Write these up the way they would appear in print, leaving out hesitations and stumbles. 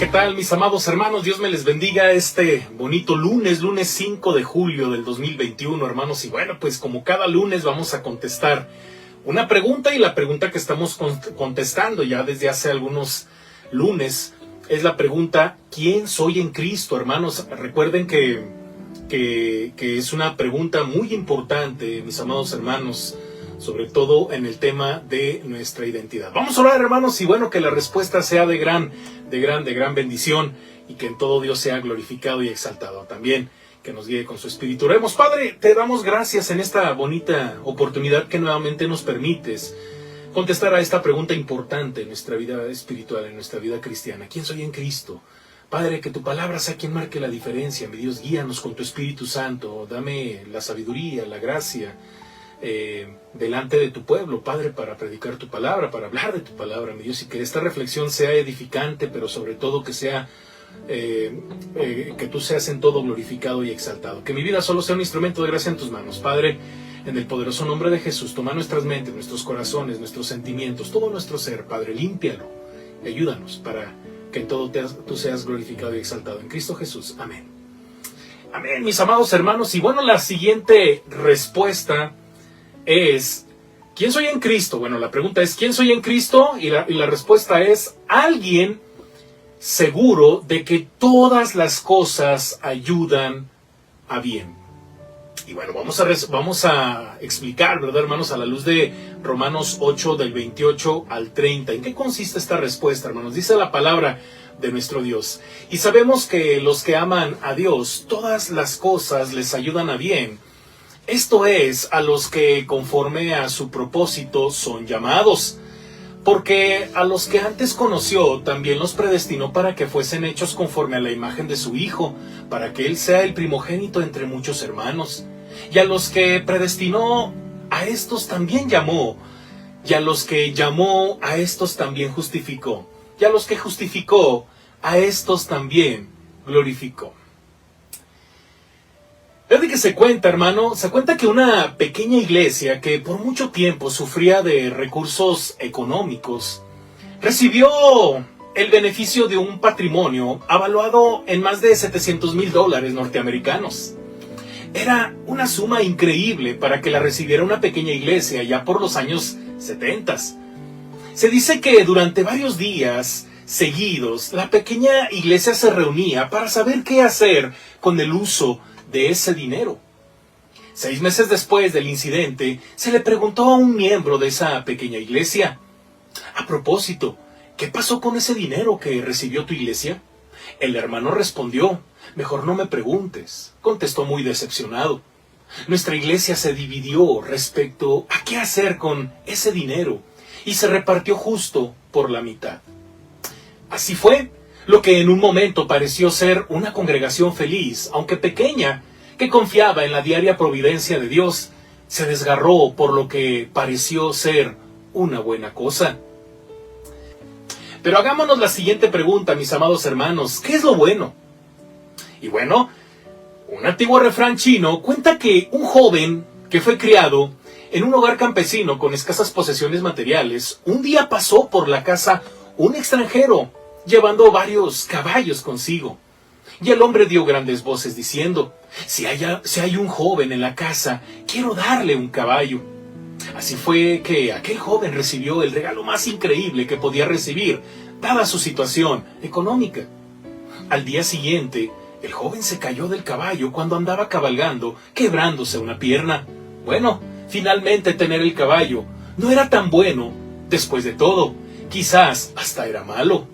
¿qué tal, mis amados hermanos? Dios me les bendiga este bonito lunes 5 de julio del 2021, hermanos. Y bueno, pues como cada lunes vamos a contestar una pregunta, y la pregunta que estamos contestando ya desde hace algunos lunes es la pregunta: ¿quién soy en Cristo, hermanos? Recuerden que es una pregunta muy importante, mis amados hermanos, sobre todo en el tema de nuestra identidad. Vamos a orar, hermanos, y bueno, que la respuesta sea de gran bendición, y que en todo Dios sea glorificado y exaltado. También que nos guíe con su espíritu. Oremos. Padre, te damos gracias en esta bonita oportunidad que nuevamente nos permites contestar a esta pregunta importante en nuestra vida espiritual, en nuestra vida cristiana. ¿Quién soy en Cristo? Padre, que tu palabra sea quien marque la diferencia. Mi Dios, guíanos con tu Espíritu Santo. Dame la sabiduría, la gracia, delante de tu pueblo, Padre, para predicar tu palabra, para hablar de tu palabra, mi Dios, y que esta reflexión sea edificante, pero sobre todo que sea que tú seas en todo glorificado y exaltado. Que mi vida solo sea un instrumento de gracia en tus manos, Padre, en el poderoso nombre de Jesús. Toma nuestras mentes, nuestros corazones, nuestros sentimientos, todo nuestro ser, Padre, límpialo y ayúdanos para que en todo tú seas glorificado y exaltado. En Cristo Jesús. Amén. Amén, mis amados hermanos. Y bueno, la siguiente respuesta es: ¿quién soy en Cristo? Bueno, la pregunta es: ¿quién soy en Cristo? Y la respuesta es: alguien seguro de que todas las cosas ayudan a bien. Y bueno, vamos a explicar, ¿verdad, hermanos? A la luz de Romanos 8, del 28 al 30. ¿En qué consiste esta respuesta, hermanos? Dice la palabra de nuestro Dios: y sabemos que los que aman a Dios, todas las cosas les ayudan a bien. Esto es, a los que conforme a su propósito son llamados. Porque a los que antes conoció, también los predestinó para que fuesen hechos conforme a la imagen de su Hijo, para que Él sea el primogénito entre muchos hermanos. Y a los que predestinó, a estos también llamó. Y a los que llamó, a estos también justificó. Y a los que justificó, a estos también glorificó. Desde que se cuenta, hermano, se cuenta que una pequeña iglesia que por mucho tiempo sufría de recursos económicos recibió el beneficio de un patrimonio avaluado en más de $700,000 norteamericanos. Era una suma increíble para que la recibiera una pequeña iglesia ya por los años 70. Se dice que durante varios días seguidos la pequeña iglesia se reunía para saber qué hacer con el uso de ese dinero. 6 meses después del incidente, se le preguntó a un miembro de esa pequeña iglesia: a propósito, ¿qué pasó con ese dinero que recibió tu iglesia? El hermano respondió: mejor no me preguntes. Contestó muy decepcionado. Nuestra iglesia se dividió respecto a qué hacer con ese dinero y se repartió justo por la mitad. Así fue. Lo que en un momento pareció ser una congregación feliz, aunque pequeña, que confiaba en la diaria providencia de Dios, se desgarró por lo que pareció ser una buena cosa. Pero hagámonos la siguiente pregunta, mis amados hermanos: ¿qué es lo bueno? Y bueno, un antiguo refrán chino cuenta que un joven que fue criado en un hogar campesino con escasas posesiones materiales, un día pasó por la casa un extranjero, llevando varios caballos consigo. Y el hombre dio grandes voces diciendo: si hay un joven en la casa, quiero darle un caballo. Así fue que aquel joven recibió el regalo más increíble que podía recibir, dada su situación económica. Al día siguiente, el joven se cayó del caballo cuando andaba cabalgando, quebrándose una pierna. Bueno, finalmente tener el caballo no era tan bueno. Después de todo, quizás hasta era malo.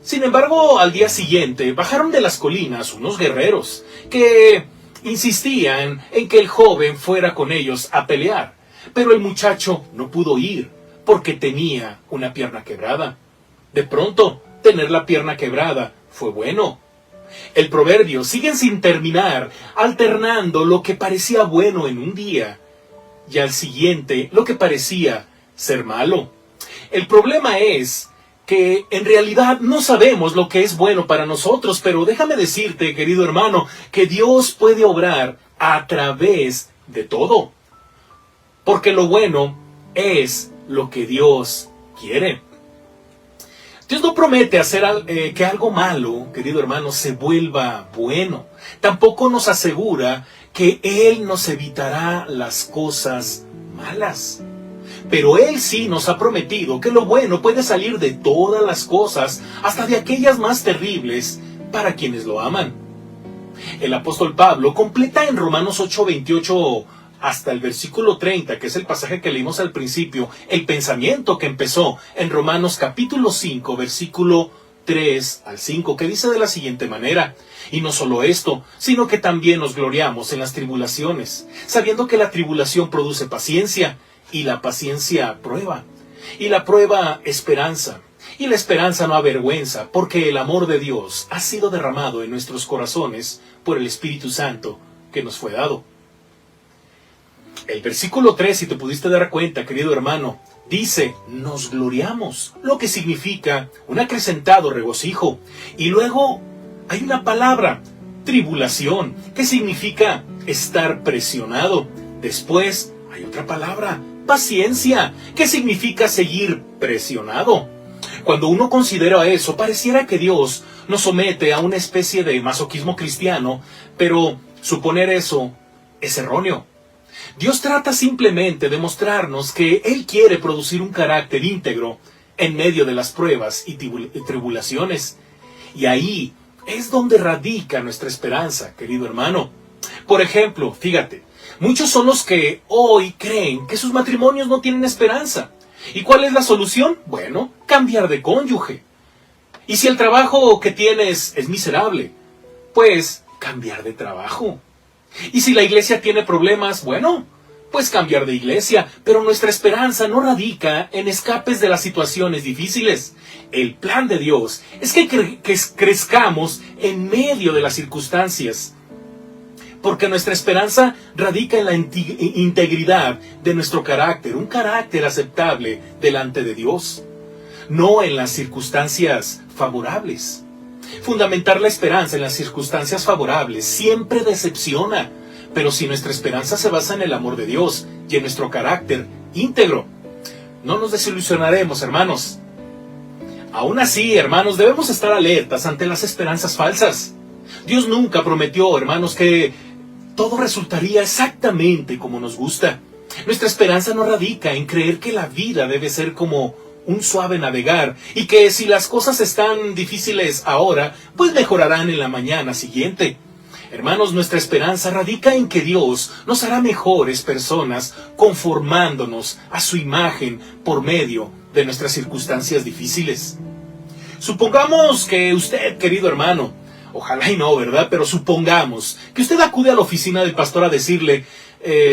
Sin embargo, al día siguiente bajaron de las colinas unos guerreros que insistían en que el joven fuera con ellos a pelear, pero el muchacho no pudo ir porque tenía una pierna quebrada. De pronto, tener la pierna quebrada fue bueno. El proverbio sigue sin terminar, alternando lo que parecía bueno en un día y al siguiente lo que parecía ser malo. El problema es que en realidad no sabemos lo que es bueno para nosotros, pero déjame decirte, querido hermano, que Dios puede obrar a través de todo. Porque lo bueno es lo que Dios quiere. Dios no promete hacer que algo malo, querido hermano, se vuelva bueno. Tampoco nos asegura que Él nos evitará las cosas malas. Pero Él sí nos ha prometido que lo bueno puede salir de todas las cosas, hasta de aquellas más terribles, para quienes lo aman. El apóstol Pablo completa en Romanos 8:28 hasta el versículo 30, que es el pasaje que leímos al principio, el pensamiento que empezó en Romanos capítulo 5, versículo 3 al 5, que dice de la siguiente manera: y no solo esto, sino que también nos gloriamos en las tribulaciones, sabiendo que la tribulación produce paciencia, y la paciencia prueba, y la prueba esperanza, y la esperanza no avergüenza, porque el amor de Dios ha sido derramado en nuestros corazones por el Espíritu Santo que nos fue dado. El versículo 3, si te pudiste dar cuenta, querido hermano, dice, nos gloriamos, lo que significa un acrecentado regocijo. Y luego hay una palabra, tribulación, que significa estar presionado. Después hay otra palabra, paciencia, que significa seguir presionado. Cuando uno considera eso, pareciera que Dios nos somete a una especie de masoquismo cristiano, pero suponer eso es erróneo. Dios trata simplemente de mostrarnos que Él quiere producir un carácter íntegro en medio de las pruebas y tribulaciones. Y ahí es donde radica nuestra esperanza, querido hermano. Por ejemplo, fíjate, muchos son los que hoy creen que sus matrimonios no tienen esperanza. ¿Y cuál es la solución? Bueno, cambiar de cónyuge. Y si el trabajo que tienes es miserable, pues cambiar de trabajo. Y si la iglesia tiene problemas, bueno, pues cambiar de iglesia. Pero nuestra esperanza no radica en escapes de las situaciones difíciles. El plan de Dios es que crezcamos en medio de las circunstancias. Porque nuestra esperanza radica en la integridad de nuestro carácter, un carácter aceptable delante de Dios, no en las circunstancias favorables. Fundamentar la esperanza en las circunstancias favorables siempre decepciona, pero si nuestra esperanza se basa en el amor de Dios y en nuestro carácter íntegro, no nos desilusionaremos, hermanos. Aún así, hermanos, debemos estar alertas ante las esperanzas falsas. Dios nunca prometió, hermanos, que todo resultaría exactamente como nos gusta. Nuestra esperanza no radica en creer que la vida debe ser como un suave navegar y que si las cosas están difíciles ahora, pues mejorarán en la mañana siguiente. Hermanos, nuestra esperanza radica en que Dios nos hará mejores personas conformándonos a su imagen por medio de nuestras circunstancias difíciles. Supongamos que usted, querido hermano, ojalá y no, ¿verdad? Pero supongamos que usted acude a la oficina del pastor a decirle,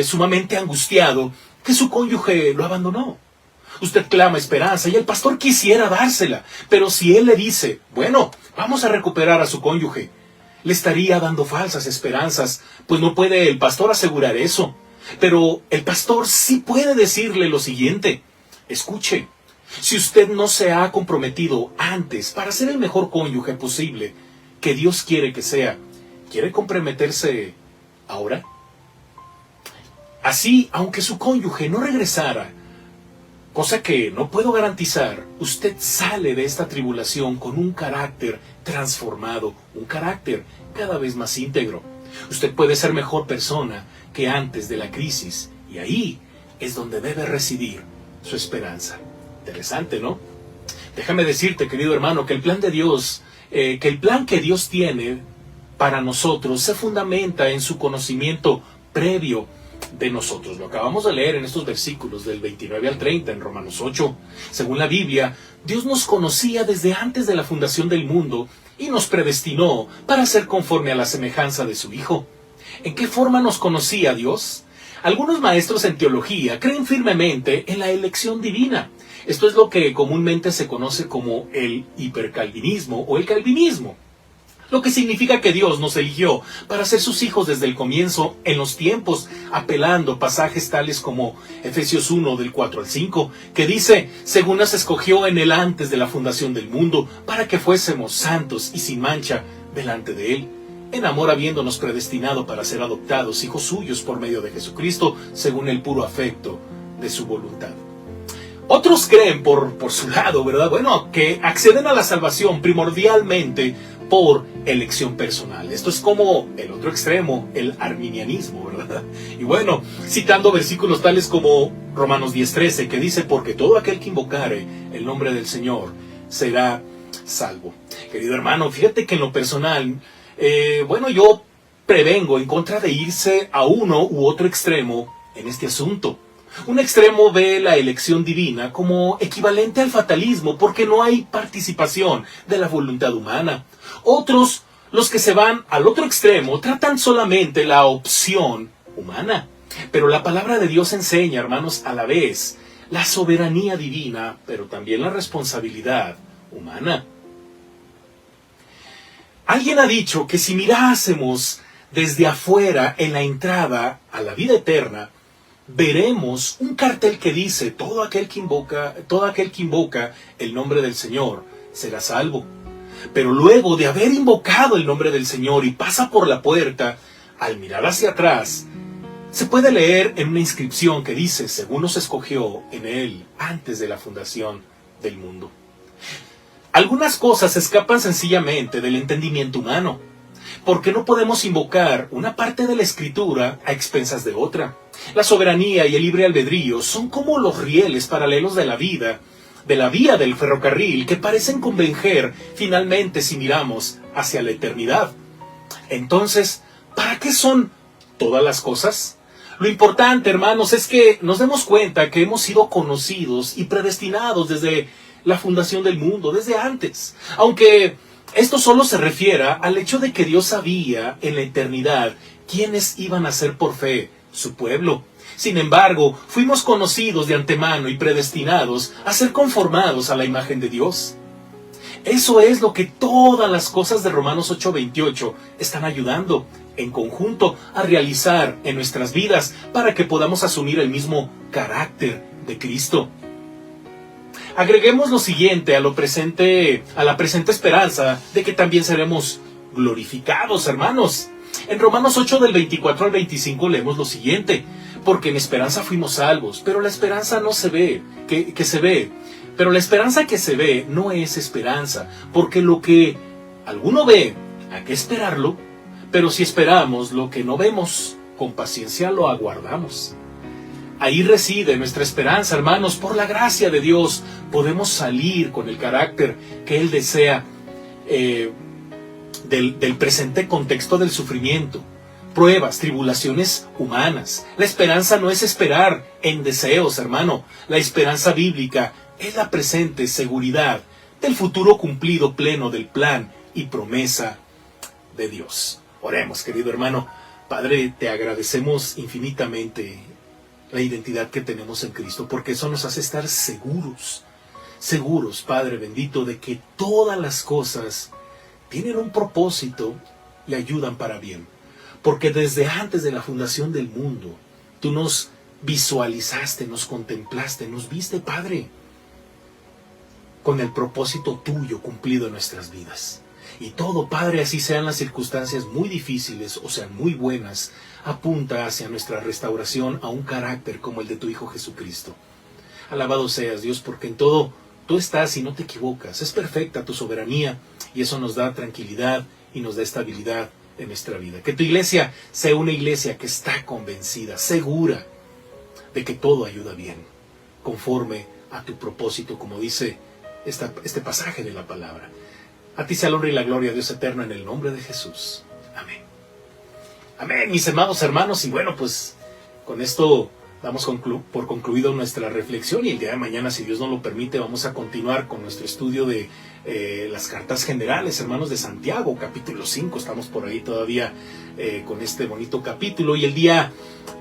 sumamente angustiado, que su cónyuge lo abandonó. Usted clama esperanza y el pastor quisiera dársela, pero si él le dice, bueno, vamos a recuperar a su cónyuge, le estaría dando falsas esperanzas, pues no puede el pastor asegurar eso. Pero el pastor sí puede decirle lo siguiente, escuche, si usted no se ha comprometido antes para ser el mejor cónyuge posible, que Dios quiere que sea, ¿quiere comprometerse ahora? Así, aunque su cónyuge no regresara, cosa que no puedo garantizar, usted sale de esta tribulación con un carácter transformado, un carácter cada vez más íntegro. Usted puede ser mejor persona que antes de la crisis, y ahí es donde debe residir su esperanza. Interesante, ¿no? Déjame decirte, querido hermano, que el plan de Dios, que el plan que Dios tiene para nosotros se fundamenta en su conocimiento previo de nosotros. Lo acabamos de leer en estos versículos del 29 al 30 en Romanos 8. Según la Biblia, Dios nos conocía desde antes de la fundación del mundo y nos predestinó para ser conforme a la semejanza de su Hijo. ¿En qué forma nos conocía Dios? Algunos maestros en teología creen firmemente en la elección divina. Esto es lo que comúnmente se conoce como el hipercalvinismo o el calvinismo. Lo que significa que Dios nos eligió para ser sus hijos desde el comienzo, en los tiempos, apelando pasajes tales como Efesios 1, del 4 al 5, que dice, según nos escogió en él antes de la fundación del mundo, para que fuésemos santos y sin mancha delante de él, en amor habiéndonos predestinado para ser adoptados hijos suyos por medio de Jesucristo, según el puro afecto de su voluntad. Otros creen por su lado, ¿verdad? Bueno, que acceden a la salvación primordialmente por elección personal. Esto es como el otro extremo, el arminianismo, ¿verdad? Y bueno, citando versículos tales como Romanos 10:13, que dice, porque todo aquel que invocare el nombre del Señor será salvo. Querido hermano, fíjate que en lo personal, yo prevengo en contra de irse a uno u otro extremo en este asunto. Un extremo ve la elección divina como equivalente al fatalismo porque no hay participación de la voluntad humana. Otros, los que se van al otro extremo, tratan solamente la opción humana. Pero la palabra de Dios enseña, hermanos, a la vez la soberanía divina, pero también la responsabilidad humana. Alguien ha dicho que si mirásemos desde afuera en la entrada a la vida eterna, veremos un cartel que dice, todo aquel que invoca el nombre del Señor será salvo. Pero luego de haber invocado el nombre del Señor y pasa por la puerta, al mirar hacia atrás, se puede leer en una inscripción que dice, según nos escogió en Él antes de la fundación del mundo. Algunas cosas escapan sencillamente del entendimiento humano, porque no podemos invocar una parte de la Escritura a expensas de otra. La soberanía y el libre albedrío son como los rieles paralelos de la vida, de la vía del ferrocarril, que parecen converger finalmente si miramos hacia la eternidad. Entonces, ¿para qué son todas las cosas? Lo importante, hermanos, es que nos demos cuenta que hemos sido conocidos y predestinados desde la fundación del mundo, desde antes. Aunque esto solo se refiera al hecho de que Dios sabía en la eternidad quiénes iban a ser por fe su pueblo. Sin embargo, fuimos conocidos de antemano y predestinados a ser conformados a la imagen de Dios. Eso es lo que todas las cosas de Romanos 8:28 están ayudando en conjunto a realizar en nuestras vidas para que podamos asumir el mismo carácter de Cristo. Agreguemos lo siguiente a la presente esperanza de que también seremos glorificados, hermanos. En Romanos 8 del 24 al 25 leemos lo siguiente: porque en esperanza fuimos salvos, pero la esperanza no se ve, que se ve. Pero la esperanza que se ve no es esperanza, porque lo que alguno ve, hay que esperarlo, pero si esperamos lo que no vemos, con paciencia lo aguardamos. Ahí reside nuestra esperanza, hermanos. Por la gracia de Dios podemos salir con el carácter que Él desea del presente contexto del sufrimiento, pruebas, tribulaciones humanas. La esperanza no es esperar en deseos, hermano. La esperanza bíblica es la presente seguridad del futuro cumplido pleno del plan y promesa de Dios. Oremos, querido hermano. Padre, te agradecemos infinitamente la identidad que tenemos en Cristo, porque eso nos hace estar seguros, Padre bendito, de que todas las cosas tienen un propósito y ayudan para bien. Porque desde antes de la fundación del mundo, tú nos visualizaste, nos contemplaste, nos viste, Padre, con el propósito tuyo cumplido en nuestras vidas. Y todo, Padre, así sean las circunstancias muy difíciles o sean muy buenas, apunta hacia nuestra restauración a un carácter como el de tu Hijo Jesucristo. Alabado seas, Dios, porque en todo tú estás y no te equivocas. Es perfecta tu soberanía y eso nos da tranquilidad y nos da estabilidad en nuestra vida. Que tu iglesia sea una iglesia que está convencida, segura de que todo ayuda bien, conforme a tu propósito, como dice este pasaje de la palabra. A ti sea la honra y la gloria, Dios eterno, en el nombre de Jesús. Amén. Amén, mis amados hermanos. Y bueno, pues con esto damos por concluido nuestra reflexión, y el día de mañana, si Dios nos lo permite, vamos a continuar con nuestro estudio de las cartas generales, hermanos, de Santiago, capítulo 5. Estamos por ahí todavía con este bonito capítulo, y el día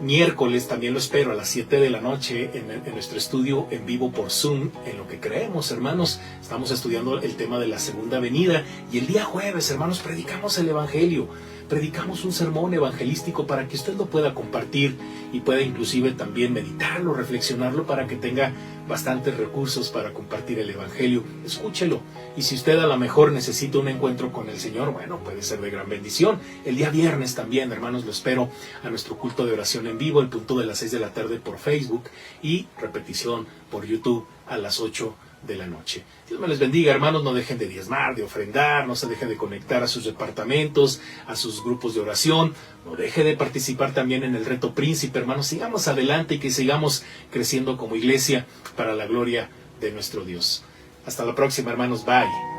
miércoles también lo espero a las 7 de la noche en nuestro estudio en vivo por Zoom, en lo que creemos, hermanos. Estamos estudiando el tema de la segunda venida, y el día jueves, hermanos, predicamos el Evangelio. Predicamos un sermón evangelístico para que usted lo pueda compartir y pueda inclusive también meditarlo, reflexionarlo, para que tenga bastantes recursos para compartir el Evangelio. Escúchelo Y si usted a lo mejor necesita un encuentro con el Señor, bueno, puede ser de gran bendición. El día viernes también, hermanos, lo espero a nuestro culto de oración en vivo, el punto de las 6 de la tarde por Facebook y repetición por YouTube a las 8 de la noche. Dios me les bendiga, hermanos. No dejen de diezmar, de ofrendar, no se dejen de conectar a sus departamentos, a sus grupos de oración. No deje de participar también en el reto Príncipe, hermanos. Sigamos adelante y que sigamos creciendo como iglesia para la gloria de nuestro Dios. Hasta la próxima, hermanos. Bye.